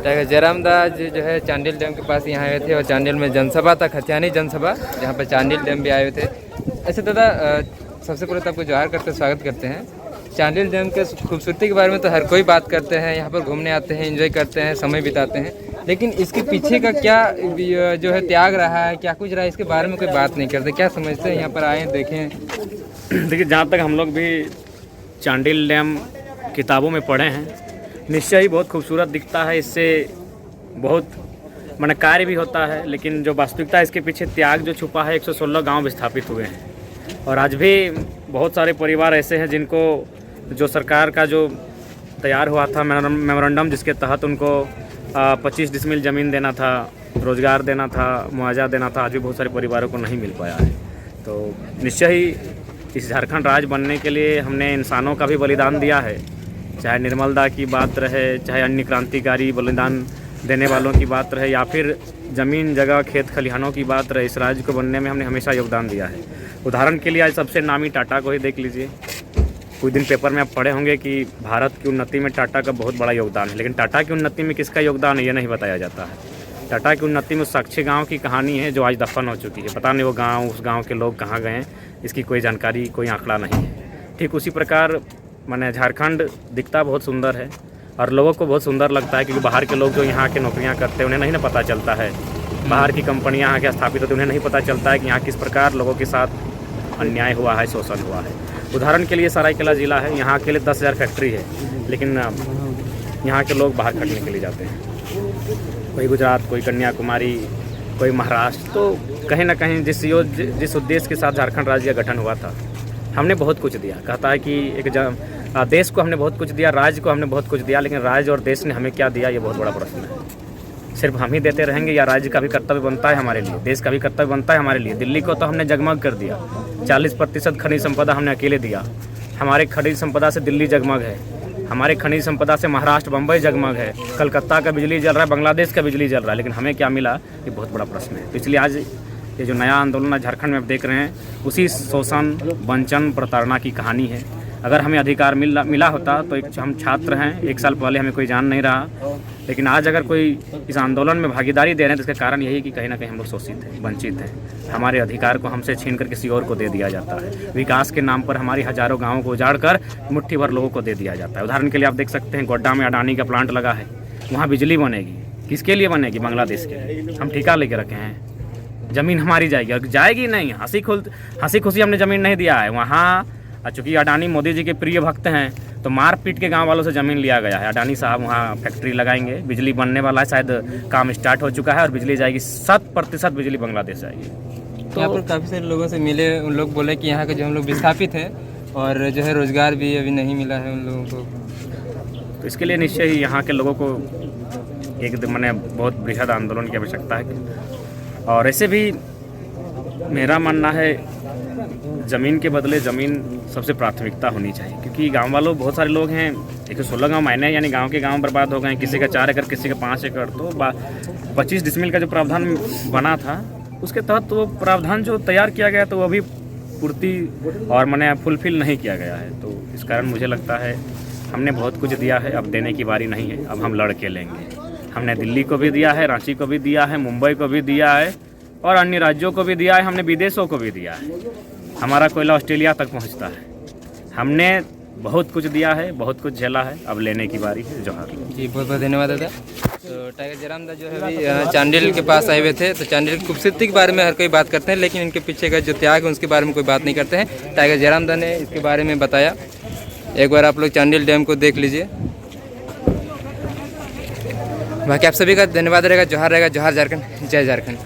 Tiger Jairam दास जो है Chandil dam के पास यहाँ आए थे और चांडिल में जनसभा था, खतियानी जनसभा, जहाँ पर चांडिल डैम भी आए हुए थे। ऐसे दादा सबसे पहले तो आपको जोहार करते स्वागत करते हैं। चांडिल डैम के खूबसूरती के बारे में तो हर कोई बात करते हैं, यहाँ पर घूमने आते हैं, एंजॉय करते हैं, समय बिताते हैं, लेकिन इसके पीछे का क्या जो है त्याग रहा है, क्या कुछ रहा है, इसके बारे में कोई बात नहीं करते। क्या समझते हैं, यहाँ पर आए देखें? देखिए, जहाँ तक हम लोग भी चांडिल डैम किताबों में पढ़े हैं, निश्चय ही बहुत खूबसूरत दिखता है। इससे बहुत मन कार्य भी होता है, लेकिन जो वास्तविकता है इसके पीछे त्याग जो छुपा है, 116 गांव विस्थापित हुए हैं और आज भी बहुत सारे परिवार ऐसे हैं जिनको जो सरकार का जो तैयार हुआ था मेमोरेंडम, जिसके तहत उनको 25 डिसमिल ज़मीन देना था, रोज़गार देना था, मुआवजा देना था, आज भी बहुत सारे परिवारों को नहीं मिल पाया है। तो निश्चय ही इस झारखंड राज्य बनने के लिए हमने इंसानों का भी बलिदान दिया है, चाहे निर्मल दा की बात रहे, चाहे अन्य क्रांतिकारी बलिदान देने वालों की बात रहे, या फिर ज़मीन जगह खेत खलिहानों की बात रहे, इस राज्य को बनने में हमने हमेशा योगदान दिया है। उदाहरण के लिए आज सबसे नामी टाटा को ही देख लीजिए। कुछ दिन पेपर में आप पढ़े होंगे कि भारत की उन्नति में टाटा का बहुत बड़ा योगदान है, लेकिन टाटा की उन्नति में किसका योगदान है ये नहीं बताया जाता है। टाटा की उन्नति में उस साक्षी गाँव की कहानी है जो आज दफन हो चुकी है। पता नहीं वो गाँव, उस गाँव के लोग कहाँ गए हैं, इसकी कोई जानकारी, कोई आंकड़ा नहीं है। ठीक उसी प्रकार माने झारखंड दिखता बहुत सुंदर है और लोगों को बहुत सुंदर लगता है, क्योंकि बाहर के लोग जो यहाँ के नौकरियाँ करते हैं उन्हें नहीं ना पता चलता है। बाहर की कंपनियाँ यहाँ के स्थापित होती, उन्हें नहीं पता चलता है कि यहाँ किस प्रकार लोगों के साथ अन्याय हुआ है, शोषण हुआ है। उदाहरण के लिए सरायकेला ज़िला है, यहाँ के लिए 10,000 फैक्ट्री है, लेकिन यहाँ के लोग बाहर खटने के लिए जाते हैं। कोई गुजरात, कोई कन्याकुमारी, कोई महाराष्ट्र। तो कहीं ना कहीं जिस उद्देश्य के साथ झारखंड राज्य का गठन हुआ था, हमने बहुत कुछ दिया। कहता है कि एक देश को हमने बहुत कुछ दिया, राज्य को हमने बहुत कुछ दिया, लेकिन राज्य और देश ने हमें क्या दिया, ये बहुत बड़ा प्रश्न है। सिर्फ हम ही देते रहेंगे या राज्य का भी कर्तव्य बनता है हमारे लिए, देश का भी कर्तव्य बनता है हमारे लिए। दिल्ली को तो हमने जगमग कर दिया, 40% खनिज संपदा हमने अकेले दिया। हमारे खनिज संपदा से दिल्ली जगमग है, हमारे खनिज संपदा से महाराष्ट्र, बम्बई जगमग है, कलकत्ता का बिजली जल रहा है, बांग्लादेश का बिजली जल रहा है, लेकिन हमें क्या मिला, ये बहुत बड़ा प्रश्न है। तो इसलिए आज ये जो नया आंदोलन झारखंड में आप देख रहे हैं, उसी शोषण, वंचन, प्रताड़ना की कहानी है। अगर हमें अधिकार मिला होता तो हम छात्र हैं, 1 साल पहले हमें कोई जान नहीं रहा, लेकिन आज अगर कोई इस आंदोलन में भागीदारी दे रहे हैं तो इसका कारण यही कि कहीं ना कहीं हम लोग शोषित हैं, वंचित हैं। हमारे अधिकार को हमसे छीन कर किसी और को दे दिया जाता है। विकास के नाम पर हमारी हज़ारों गाँवों को उजाड़ कर मुट्ठी भर लोगों को दे दिया जाता है। उदाहरण के लिए आप देख सकते हैं, गोड्डा में अडानी का प्लांट लगा है, वहाँ बिजली बनेगी, किसके लिए बनेगी? बांग्लादेश के लिए। हम ठेका लेके रखे हैं, ज़मीन हमारी जाएगी और जाएगी नहीं। हंसी खुशी हमने ज़मीन नहीं दिया है वहाँ। चूँकि अडानी मोदी जी के प्रिय भक्त हैं, तो मार पीट के गांव वालों से ज़मीन लिया गया है। अडानी साहब वहाँ फैक्ट्री लगाएंगे, बिजली बनने वाला है, शायद काम स्टार्ट हो चुका है और बिजली जाएगी, 100% बिजली बांग्लादेश जाएगी। तो यहाँ पर काफ़ी सारे लोगों से मिले, उन लोग बोले कि यहाँ के जो हम लोग विस्थापित हैं और जो है रोज़गार भी अभी नहीं मिला है उन लोगों को। तो इसके लिए निश्चय ही यहाँ के लोगों को एक मैंने बहुत बृहद आंदोलन की आवश्यकता है। और ऐसे भी मेरा मानना है, ज़मीन के बदले ज़मीन सबसे प्राथमिकता होनी चाहिए, क्योंकि गांव वालों बहुत सारे लोग हैं, 116 गाँव मायने यानी गांव के गांव बर्बाद हो गए, किसी का 4 एकड़, किसी का 5 एकड़। तो 25 डिसमिल का जो प्रावधान बना था, उसके तहत तो वो प्रावधान जो तैयार किया गया तो वो अभी पूर्ति और मैंने फुलफिल नहीं किया गया है। तो इस कारण मुझे लगता है हमने बहुत कुछ दिया है, अब देने की बारी नहीं है, अब हम लड़ के लेंगे। हमने दिल्ली को भी दिया है, रांची को भी दिया है, मुंबई को भी दिया है और अन्य राज्यों को भी दिया है, हमने विदेशों को भी दिया है। हमारा कोयला ऑस्ट्रेलिया तक पहुंचता है। हमने बहुत कुछ दिया है, बहुत कुछ झेला है, अब लेने की बारी है। जोहार जी, बहुत बहुत धन्यवाद दादा। तो टाइगर जयराम दास जो है अभी चांडिल के पास आए हुए थे, तो चांडिल की खूबसूरती के बारे में हर कोई बात करते हैं, लेकिन इनके पीछे का जो त्याग है उसके बारे में कोई बात नहीं करते हैं। टाइगर जयराम दास ने इसके बारे में बताया। एक बार आप लोग चांडिल डैम को देख लीजिए। बाकी आप सभी का धन्यवाद रहेगा, जोहार रहेगा। जोहार झारखंड, जय झारखंड।